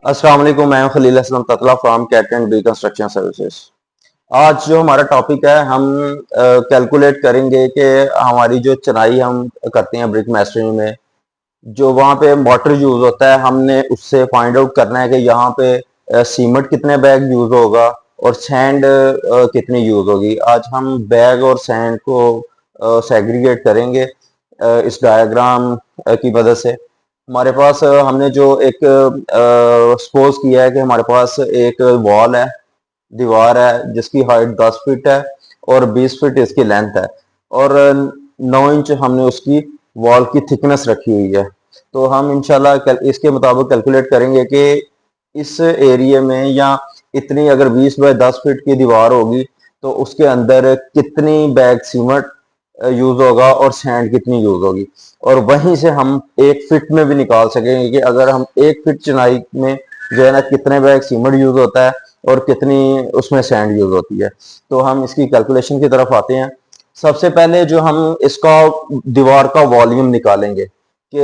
अस्सलाम वालेकुम। मैं हूं Khalil Aslam Tatla from cat and B construction services. आज जो हमारा टॉपिक है हम कैलकुलेट करेंगे कि हमारी जो चुनाई हम करते हैं ब्रिक मैस्टरी में जो वहाँ पे मोटर यूज होता है हमने उससे फाइंड आउट करना है कि यहाँ पे सीमेंट कितने बैग यूज होगा और सैंड कितनी यूज होगी। आज हम बैग और सैंड को सेग्रीगेट करेंगे इस डायग्राम की मदद से। हमारे पास हमने जो एक सपोज किया है कि हमारे पास एक वॉल है, दीवार है जिसकी हाइट 10 फीट है और 20 फीट इसकी लेंथ है और 9 इंच हमने उसकी वॉल की थिकनेस रखी हुई है। तो हम इंशाल्लाह इसके मुताबिक कैलकुलेट करेंगे कि इस एरिया में या इतनी अगर 20 बाय 10 फीट की दीवार होगी तो उसके अंदर कितनी बैग सीमेंट यूज होगा और सैंड कितनी यूज होगी। और वहीं से हम एक फिट में भी निकाल सकेंगे कि अगर हम एक फिट चिनाई में जो है ना कितने बैग सीमेंट यूज होता है और कितनी उसमें सैंड यूज होती है। तो हम इसकी कैलकुलेशन की तरफ आते हैं। सबसे पहले जो हम इसका दीवार का वॉल्यूम निकालेंगे कि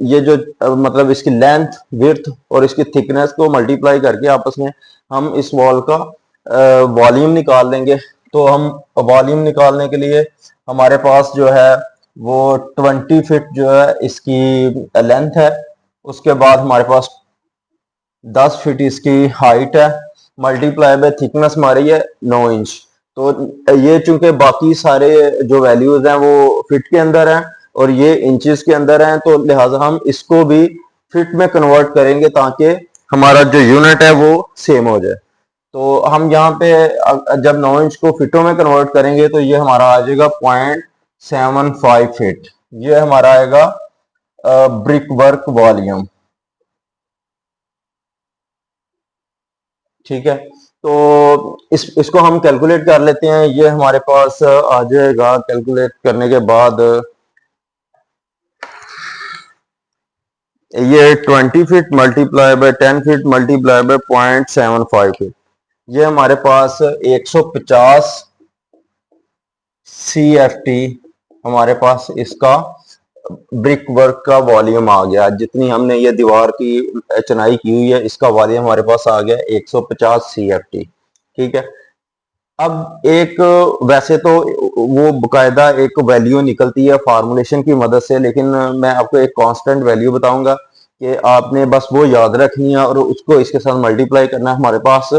ये जो मतलब इसकी लेंथ विड्थ और इसकी थिकनेस को मल्टीप्लाई करके आपस में हम इस वॉल का वॉल्यूम निकाल लेंगे। तो हम वॉल्यूम निकालने के लिए हमारे पास जो है वो 20 फीट जो है इसकी लेंथ है। उसके बाद हमारे पास 10 फीट इसकी हाइट है, मल्टीप्लाई बाय थिकनेस हमारी है 9 इंच। तो ये चूंकि बाकी सारे जो वैल्यूज हैं वो फिट के अंदर हैं और ये इंचेस के अंदर हैं, तो लिहाजा हम इसको भी फिट में कन्वर्ट करेंगे ताकि हमारा जो यूनिट है वो सेम हो जाए। तो हम यहाँ पे जब 9 इंच को फिटों में कन्वर्ट करेंगे तो ये हमारा आ जाएगा 0.75 फीट। ये हमारा आएगा ब्रिक वर्क वॉल्यूम। ठीक है, तो इसको हम कैलकुलेट कर लेते हैं। ये हमारे पास आ जाएगा कैलकुलेट करने के बाद ये 20 feet multiply by 10 feet multiply by 0.75 feet. ये हमारे पास 150 CFT हमारे पास इसका ब्रिक वर्क का वॉल्यूम आ गया। जितनी हमने ये दीवार की चुनाई की हुई है इसका वॉल्यूम हमारे पास आ गया 150 CFT। ठीक है, अब एक वैसे तो वो बकायदा एक वैल्यू निकलती है फार्मूलेशन की मदद से, लेकिन मैं आपको एक कांस्टेंट वैल्यू बताऊंगा कि आपने बस वो याद रखनी है और उसको इसके साथ मल्टीप्लाई करना है। हमारे पास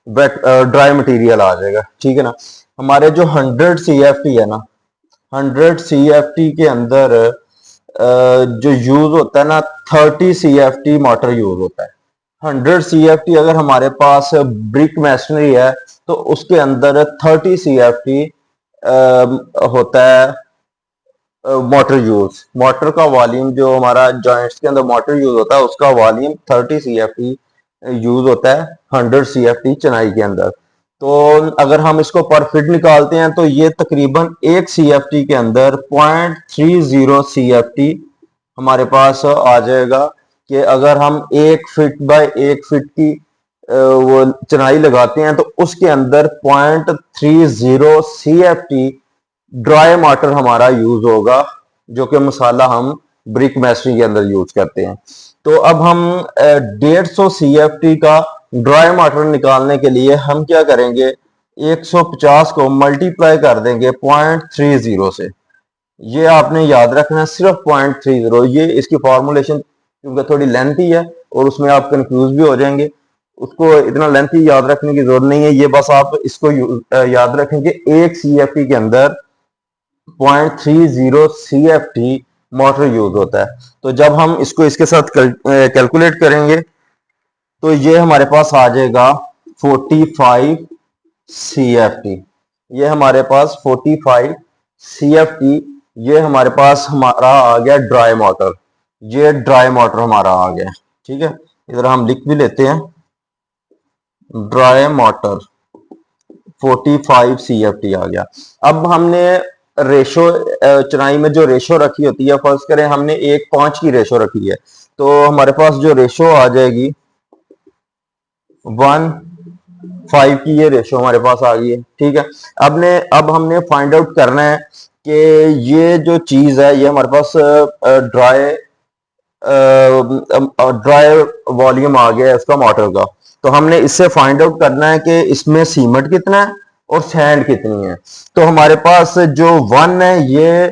वेट ड्राई मटेरियल आ जाएगा। ठीक है ना, हमारे जो 100 CFT है ना, 100 CFT के अंदर जो यूज होता है ना 30 CFT मोटर यूज होता है। 100 CFT अगर हमारे पास ब्रिक मैसनरी है तो उसके अंदर 30 CFT होता है मोटर यूज। मोटर का वॉल्यूम जो हमारा जॉइंट्स के अंदर मोटर यूज होता है उसका वॉल्यूम 30 CFT यूज होता है 100 CFT चुनाई के अंदर। तो अगर हम इसको पर फिट निकालते हैं तो ये तकरीबन एक CFT के अंदर 0.30 CFT हमारे पास आ जाएगा। कि अगर हम 1 फीट बाय 1 फीट की वो चुनाई लगाते हैं तो उसके अंदर 0.30 CFT ड्राई वाटर हमारा यूज होगा, जो कि मसाला हम ब्रिक मैस्टरी के अंदर यूज करते हैं। तो अब हम 150 CFT का ड्राई वाटर निकालने के लिए हम क्या करेंगे, 150 को मल्टीप्लाई कर देंगे 0.30 से। ये आपने याद रखना है सिर्फ 0.30। ये इसकी फॉर्मुलेशन क्योंकि थोड़ी लेंथी है और उसमें आप कंफ्यूज भी हो जाएंगे, उसको इतना लेंथी याद रखने की जरूरत नहीं है। ये बस आप इसको याद रखेंगे एक CFT के अंदर 0.30 CFT मोटर यूज होता है। तो जब हम इसको इसके साथ कैलकुलेट करेंगे तो ये हमारे पास आ जाएगा 45 CFT। ये हमारे पास 45 CFT। ये हमारे पास हमारा आ गया ड्राई मोटर। ये ड्राई मोटर हमारा आ गया। ठीक है, इधर हम लिख भी लेते हैं ड्राई मोटर 45 CFT आ गया। अब हमने रेशो चुनाई में जो रेशो रखी होती है, फर्ज करें हमने 1:5 की रेशो रखी है, तो हमारे पास जो रेशो आ जाएगी 1:5 की ये रेशो हमारे पास आ गई है। ठीक है, अब हमने फाइंड आउट करना है कि ये जो चीज है ये हमारे पास ड्राई ड्राई वॉल्यूम आ गया है उसका मोटर का। तो हमने इससे फाइंड आउट करना है कि इसमें सीमेंट कितना है और सैंड कितनी है। तो हमारे पास जो 1 है ये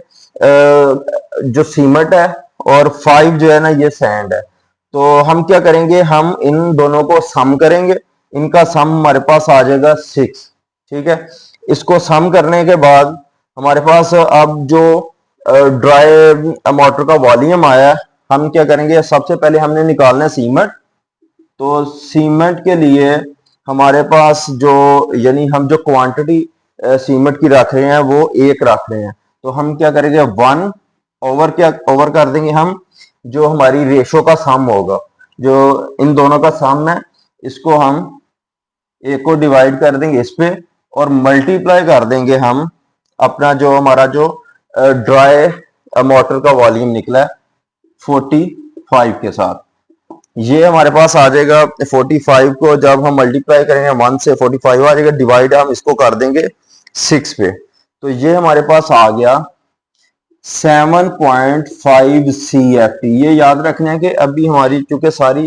जो सीमेंट है और 5 जो है ना ये सैंड है। तो हम क्या करेंगे, हम इन दोनों को सम करेंगे, इनका सम हमारे पास आ जाएगा 6। ठीक है, इसको सम करने के बाद हमारे पास अब जो ड्राई मोटर का वॉल्यूम आया, हम क्या करेंगे, सबसे पहले हमने निकालना है सीमेंट। तो सीमेंट के लिए हमारे पास जो यानी हम जो क्वांटिटी सीमेंट की रख रहे हैं वो 1 रख रहे हैं। तो हम क्या करेंगे, 1 ओवर क्या ओवर कर देंगे हम जो हमारी रेशो का सम होगा, जो इन दोनों का सम है, इसको हम एक को डिवाइड कर देंगे इस पे और मल्टीप्लाई कर देंगे हम अपना जो हमारा जो ड्राई मोटर का वॉल्यूम निकला है 45 के साथ। ये हमारे पास आ जाएगा 45 को जब हम मल्टीप्लाई करेंगे 1 से 45 आ जाएगा, डिवाइड हम इसको कर देंगे 6 पे। तो ये हमारे पास आ गया 7.5 CFT। ये याद रखना है कि अभी हमारी चूंकि सारी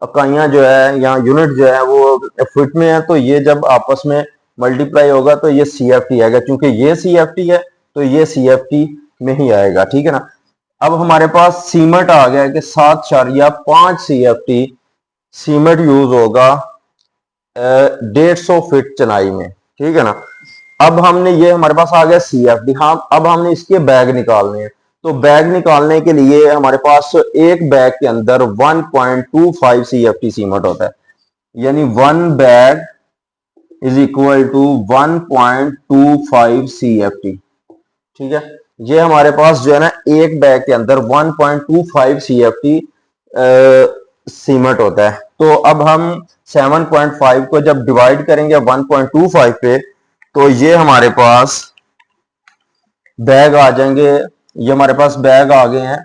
इकाइयां जो है या यूनिट जो है वो फिट में है, तो ये जब आपस में मल्टीप्लाई होगा तो ये CFT आएगा। क्योंकि ये CFT है तो ये CFT में ही आएगा। ठीक है ना। अब हमारे पास सीमेंट आ गया कि 7.5 CFT सीमेंट यूज होगा 150 फीट चनाई में। ठीक है ना। अब हमने ये हमारे पास आ गया CFT। हाँ, अब हमने इसके बैग निकालने हैं। तो बैग निकालने के लिए हमारे पास एक बैग के अंदर 1.25 CFT सीमेंट होता है, यानी 1 bag is equal to 1.25 CFT। ठीक है, ये हमारे पास जो है ना एक बैग के अंदर 1.25 CFT सीमेंट होता है। तो अब हम 7.5 को जब डिवाइड करेंगे 1.25 पे, तो ये हमारे पास बैग आ जाएंगे, ये हमारे पास बैग आ गए हैं,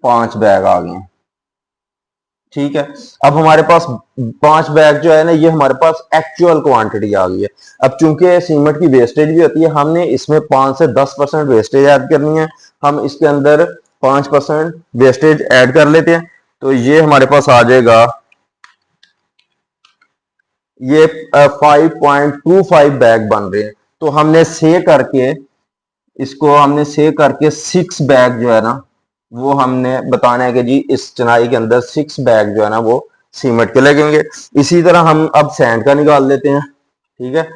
5 बैग आ गए हैं। ठीक है, अब हमारे पास 5 बैग जो है ना ये हमारे पास एक्चुअल क्वांटिटी आ गई है। अब चूंकि सीमेंट की वेस्टेज भी होती है, हमने इसमें 5 से 10% वेस्टेज ऐड करनी है। हम इसके अंदर 5% वेस्टेज ऐड कर लेते हैं। तो ये हमारे पास आ जाएगा, ये 5.25 बैग बन रहे हैं। तो हमने से करके इसको हमने से करके 6 बैग जो है ना वो हमने बताना है कि जी इस चनाई के अंदर 6 बैग जो है ना वो सीमेंट के लगेंगे। इसी तरह हम अब सैंड का निकाल लेते हैं। ठीक है,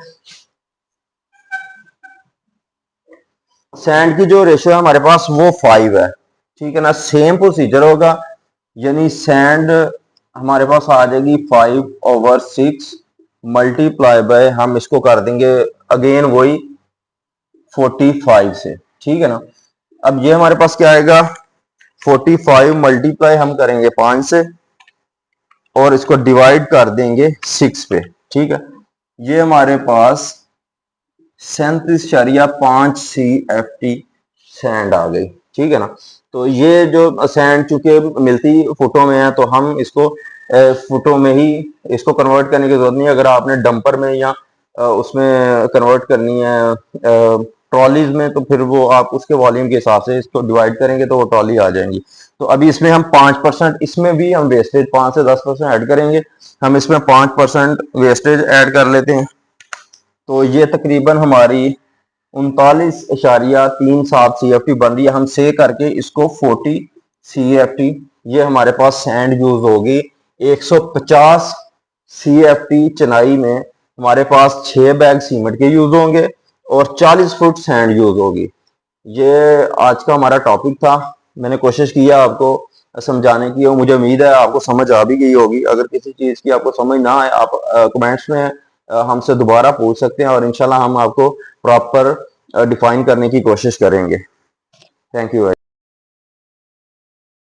सैंड की जो रेशियो है हमारे पास वो 5 है। ठीक है ना, सेम प्रोसीजर होगा, यानी सैंड हमारे पास आ जाएगी 5/6 मल्टीप्लाई बाय हम इसको कर देंगे अगेन वही 45 से। ठीक है ना। अब ये हमारे पास क्या आएगा, 45 मल्टीप्लाई हम करेंगे 5 से और इसको डिवाइड कर देंगे 6 पे। ठीक है, ये हमारे पास 37.5 CFT सैंड आ गई। ठीक है ना। तो ये जो सैंड चूंकि मिलती फुटों में है तो हम इसको फुटों में ही इसको कन्वर्ट करने की जरूरत नहीं है। अगर आपने डंपर में या उसमें कन्वर्ट करनी है ट्रॉलीज में, तो फिर वो आप उसके वॉल्यूम के हिसाब से इसको डिवाइड करेंगे तो वो ट्रॉली आ जाएंगी। तो अभी इसमें हम 5%, इसमें भी हम वेस्टेज 5 से 10% ऐड करेंगे। हम इसमें 5% वेस्टेज ऐड कर लेते हैं। तो ये तकरीबन हमारी 39.37 CFT बन रही है। हम से करके इसको 40 CFT, ये हमारे पास सैंड यूज होगी। 150 CFT चनाई में हमारे पास 6 बैग सीमेंट के यूज होंगे और 40 फुट सैंड यूज होगी। ये आज का हमारा टॉपिक था। मैंने कोशिश किया आपको समझाने की और मुझे उम्मीद है आपको समझ आ भी गई होगी। अगर किसी चीज की आपको समझ ना आए, आप कमेंट्स में हमसे दोबारा पूछ सकते हैं और इंशाल्लाह हम आपको प्रॉपर डिफाइन करने की कोशिश करेंगे। Thank you.